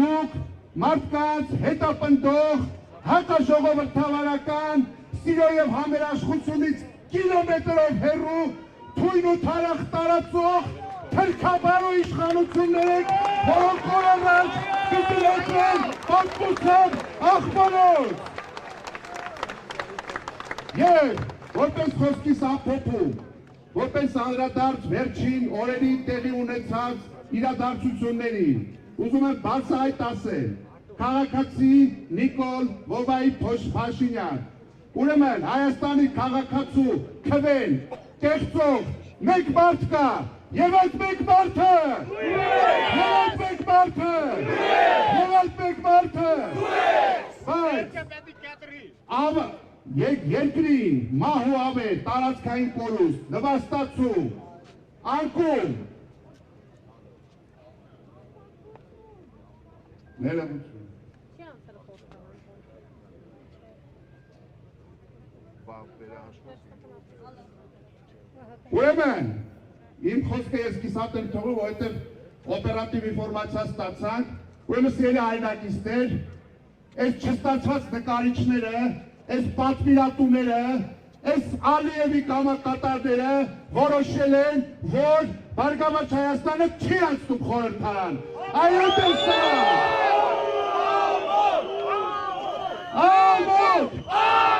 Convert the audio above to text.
դուք մարդկանց հետապնդող հակաժողովրդավարական սիրո եւ համերաշխությունից կիլոմետրով հեռու թույն ու թարախ տարածող թրքաբար ու իշխանություններ եք, որոնք օրերած կտիրեցեն պատմության աղբանոց։ Եվ որպես խոսքիս ամփոփում, որպես անդրադարձ վերջին օրերի տեղի ունեցած իրադարձությունների, ուզում եմ բացահայտ ասել, քաղաքացի Նիկոլ Վովայի Փաշինյան, ուրեմն Հայաստանի քաղաքացու քվեն, կեղծող մեկ մարդ կա, եւ այդ մեկ մարդը, երկրի մահու ավեր, տարածքային կորուստ, նվաստացում, անկում, ներողություն։ Ուրեմն, իմ խոսքը ես կիսատ եմ թողում, որովհետև օպերատիվ ինֆորմացիա ստացանք, ուրեմն սիրելի հայրենակիցներ, այս չստացված նկարիչները, այս պատվիրատուները, այս Ալիևի կամակատարները որոշել են, որ Բարգավաճ Հայաստանը չի անցնում խորհրդարան։ Այո, տեսա։ Ամոթ!